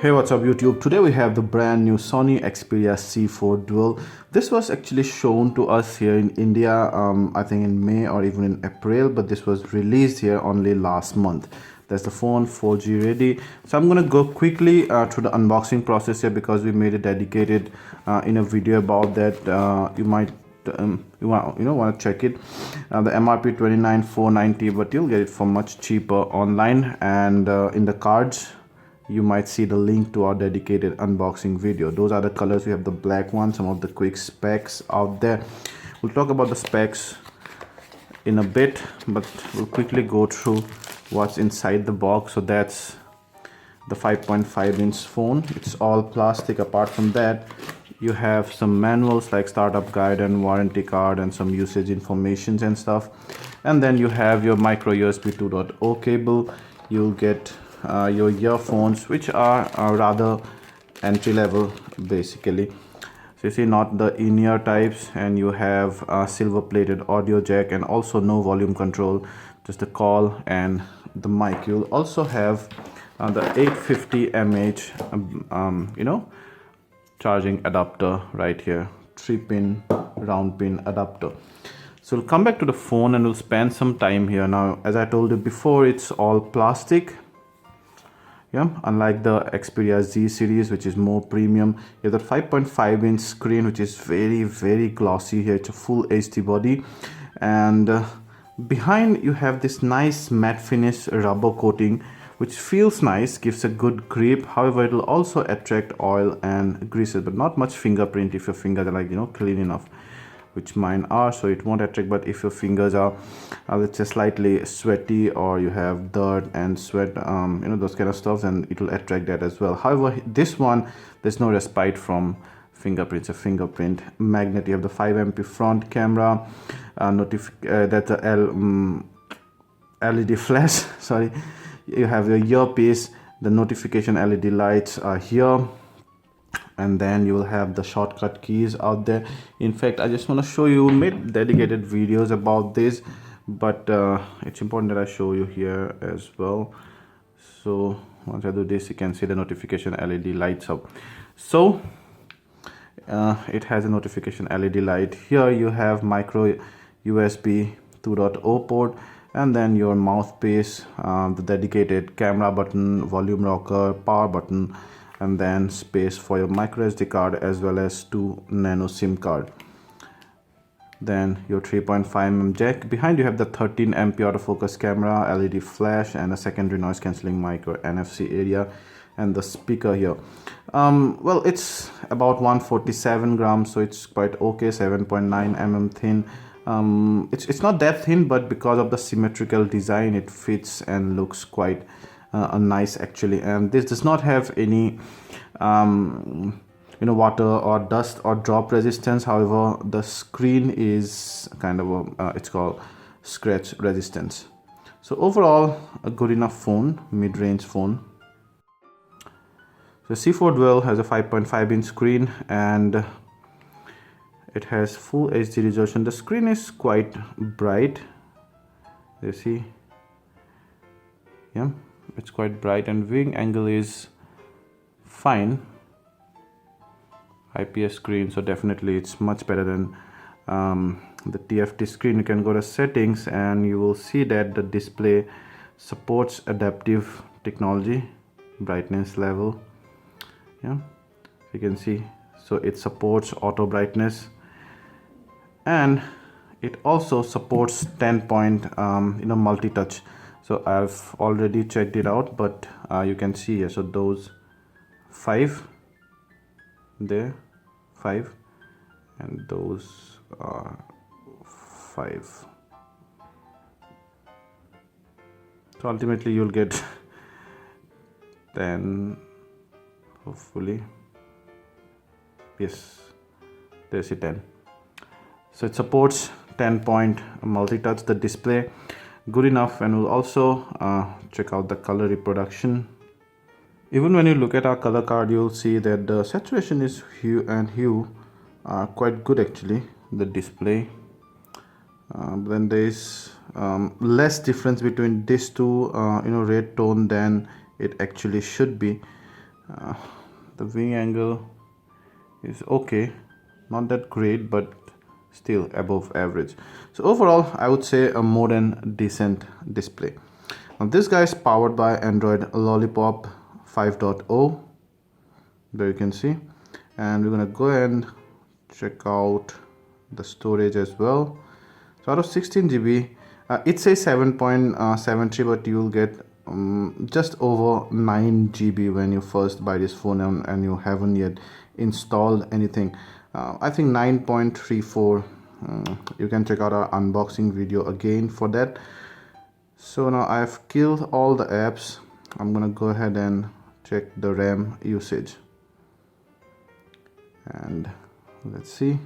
Hey, what's up YouTube? Today we have the brand new Sony Xperia C4 Dual. This was actually shown to us here in India, I think in May or even in April, but this was released here only last month. That's the phone, 4G ready. So I'm gonna go quickly through the unboxing process here because we made a dedicated in a video about that. You might want to check it. The MRP 29,490, but you'll get it for much cheaper online, and in the cards you might see the link to our dedicated unboxing video. Those are the colors. We have the black one, some of the quick specs out there. We'll talk about the specs in a bit, but we'll quickly go through what's inside the box. So that's the 5.5-inch phone. It's all plastic. Apart from that, you have some manuals like startup guide and warranty card and some usage informations and stuff. And then you have your micro USB 2.0 cable. You'll get your earphones, which are rather entry level basically. So you see, not the in-ear types, and you have a silver plated audio jack and also no volume control, just the call and the mic. You'll also have the 850 mAh charging adapter right here, 3-pin round pin adapter. So we'll come back to the phone and we'll spend some time here. Now, as I told you before, it's all plastic. Yeah, unlike the Xperia Z series, which is more premium. You have the 5.5-inch screen, which is very glossy here. It's a full HD body, and behind you have this nice matte finish rubber coating, which feels nice, gives a good grip. However, it will also attract oil and greases, but not much fingerprint if your fingers are like clean enough, which mine are, so it won't attract. But if your fingers are let's say slightly sweaty, or you have dirt and sweat, those kind of stuff, then it will attract that as well. However, this one, there's no respite from fingerprints. A fingerprint magnet. You have the 5MP front camera, that's a LED flash. Sorry. You have your earpiece. The notification LED lights are here, and then you will have the shortcut keys out there. In fact, I just want to show you, made dedicated videos about this, but it's important that I show you here as well. So once I do this, you can see the notification LED lights up. So it has a notification LED light. Here you have micro USB 2.0 port, and then your mouthpiece, the dedicated camera button, volume rocker, power button, and then space for your micro SD card as well as 2 nano SIM card. Then your 3.5mm jack. Behind you have the 13MP autofocus camera, LED flash, and a secondary noise cancelling mic or NFC area, and the speaker here. Well, it's about 147 grams, so it's quite okay. 7.9mm thin. It's not that thin, but because of the symmetrical design, it fits and looks quite nice actually. And this does not have any water or dust or drop resistance. However, the screen is kind of it's called scratch resistance. So overall, a good enough phone, mid-range phone. So C4 Dual has a 5.5-inch screen, and it has full HD resolution. The screen is quite bright, you see. Yeah, it's quite bright, and viewing angle is fine. IPS screen, so definitely it's much better than the TFT screen. You can go to settings and you will see that the display supports adaptive technology, brightness level. Yeah, you can see, so it supports auto brightness, and it also supports 10-point multi-touch. So I've already checked it out, but you can see here, so those 5 there, 5, and those are 5. So ultimately you'll get 10, hopefully. Yes, there's a 10. So it supports 10-point multi-touch. The display good enough, and we'll also check out the color reproduction. Even when you look at our color card, you'll see that the saturation is hue are quite good actually, the display. Then there is less difference between these two red tone than it actually should be. The wing angle is okay, not that great, but still above average. So overall, I would say a more than decent display. Now this guy is powered by Android Lollipop 5.0. There you can see, and we're gonna go ahead and check out the storage as well. So out of 16 GB, it says 7.73, but you'll get just over 9 GB when you first buy this phone and you haven't yet installed anything. I think 9.34. You can check out our unboxing video again for that. So now I've killed all the apps. I'm gonna go ahead and check the RAM usage, and let's see,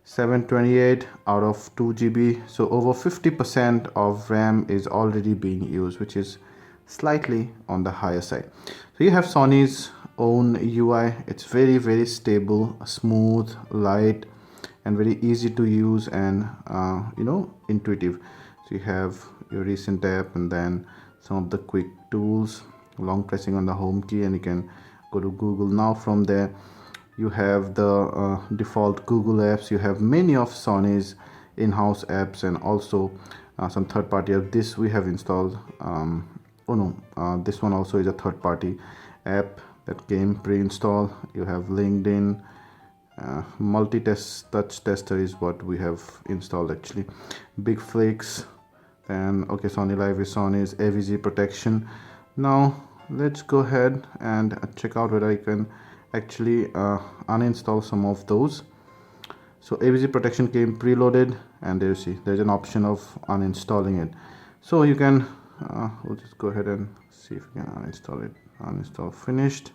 728 out of 2 GB. So over 50% of RAM is already being used, which is slightly on the higher side. So you have Sony's own UI. It's very stable, smooth, light, and very easy to use, and intuitive. So you have your recent app and then some of the quick tools, long pressing on the home key, and you can go to Google Now from there. You have the default Google apps. You have many of Sony's in-house apps, and also some third-party apps. This we have installed. This one also is a third-party app that came pre-installed. You have LinkedIn, multi-touch tester is what we have installed actually. Big Flicks, and okay, Sony Live is Sony's AVG protection. Now let's go ahead and check out whether I can actually uninstall some of those. So AVG protection came preloaded, and there you see there's an option of uninstalling it. So you can we'll just go ahead and see if we can uninstall it. Uninstall finished,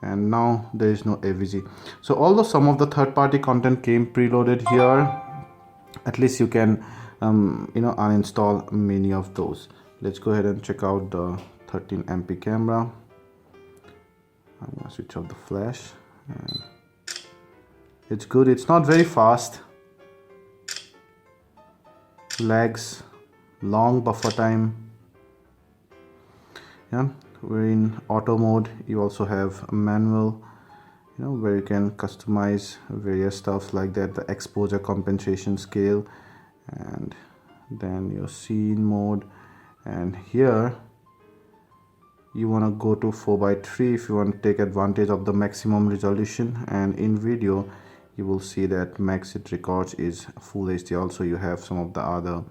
and now there is no AVG. So although some of the third-party content came preloaded here, at least you can uninstall many of those. Let's go ahead and check out the 13 MP camera. I'm gonna switch off the flash, and it's good. It's not very fast, lags, long buffer time. Yeah, we're in auto mode. You also have manual, where you can customize various stuff like that, the exposure compensation scale, and then your scene mode. And here you want to go to 4:3 if you want to take advantage of the maximum resolution, and in video you will see that max it records is full HD. Also you have some of the other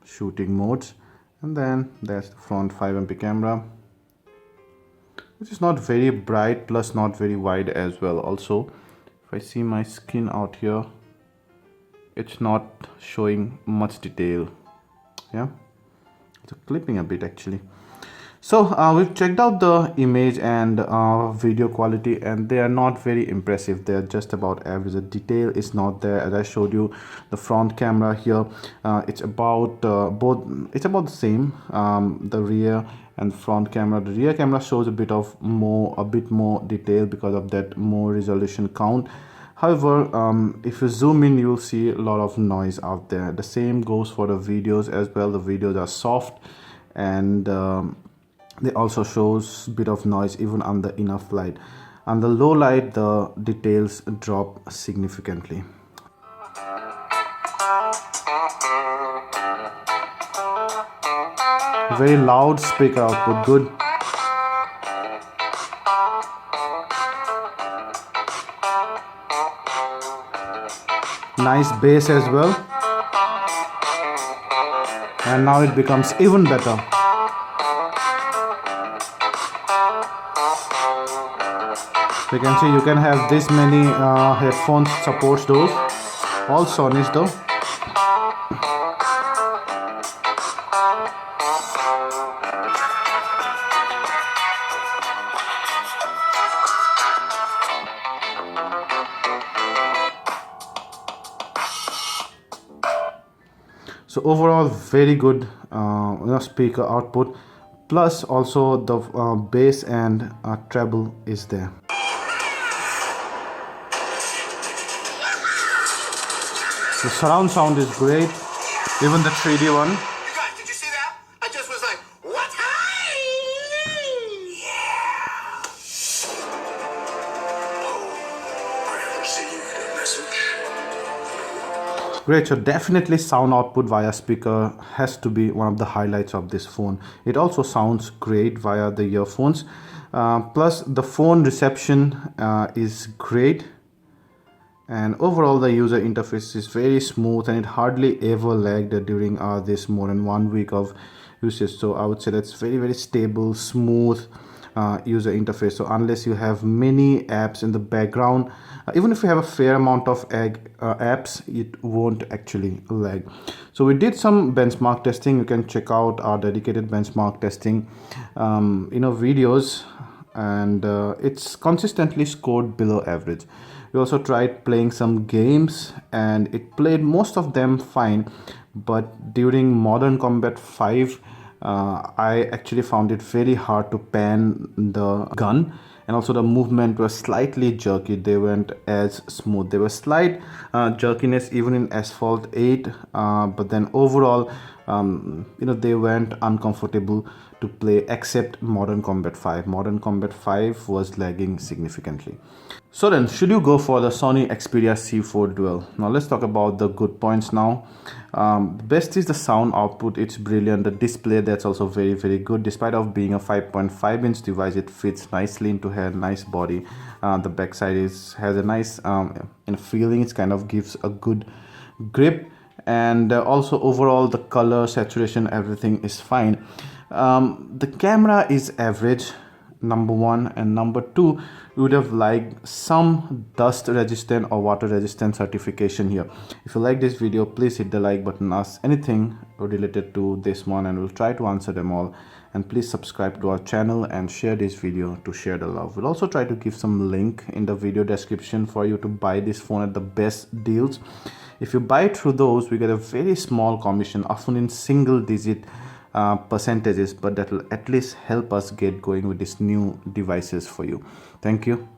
shooting modes, and then there's the front 5 MP camera, which is not very bright, plus not very wide as well. Also, if I see my skin out here, it's not showing much detail. Yeah, it's clipping a bit actually. So we've checked out the image and video quality, and they are not very impressive. They are just about average. The detail is not there. As I showed you, the front camera here, it's about it's about the same. The rear and front camera. The rear camera shows a bit more detail because of that more resolution count. However, if you zoom in, you'll see a lot of noise out there. The same goes for the videos as well. The videos are soft, and they also shows a bit of noise even under enough light. On the low light, the details drop significantly. Very loud speaker output, good. Nice bass as well, and now it becomes even better. So you can see you can have this many headphones, supports those, all Sony's though. So overall, very good speaker output, plus also the bass and treble is there. The surround sound is great, even the 3D one. You guys, did you see that? I just was like, what happened? Received a message. Great, so definitely sound output via speaker has to be one of the highlights of this phone. It also sounds great via the earphones. Plus the phone reception is great, and overall the user interface is very smooth and it hardly ever lagged during this more than 1 week of usage. So I would say that's very stable, smooth user interface. So unless you have many apps in the background, even if you have a fair amount of apps, it won't actually lag. So we did some benchmark testing. You can check out our dedicated benchmark testing videos, and it's consistently scored below average. We also tried playing some games and it played most of them fine, but during Modern Combat 5 I actually found it very hard to pan the gun, and also the movement was slightly jerky. They weren't as smooth. There was slight jerkiness even in Asphalt 8, but then overall they weren't uncomfortable to play, except Modern Combat 5. Modern Combat 5 was lagging significantly. So then, should you go for the Sony Xperia C4 Dual? Now let's talk about the good points now. Best is the sound output. It's brilliant. The display, that's also very good. Despite of being a 5.5-inch device, it fits nicely into her nice body. The backside has a nice feeling. It kind of gives a good grip, and also overall the color saturation, everything is fine. The camera is average, number one, and number two, you would have liked some dust resistant or water resistant certification here. If you like this video, please hit the like button, ask anything related to this one, and we'll try to answer them all. And please subscribe to our channel and share this video to share the love. We'll also try to give some link in the video description for you to buy this phone at the best deals. If you buy through those, we get a very small commission, often in single digit percentages, but that will at least help us get going with these new devices for you. Thank you.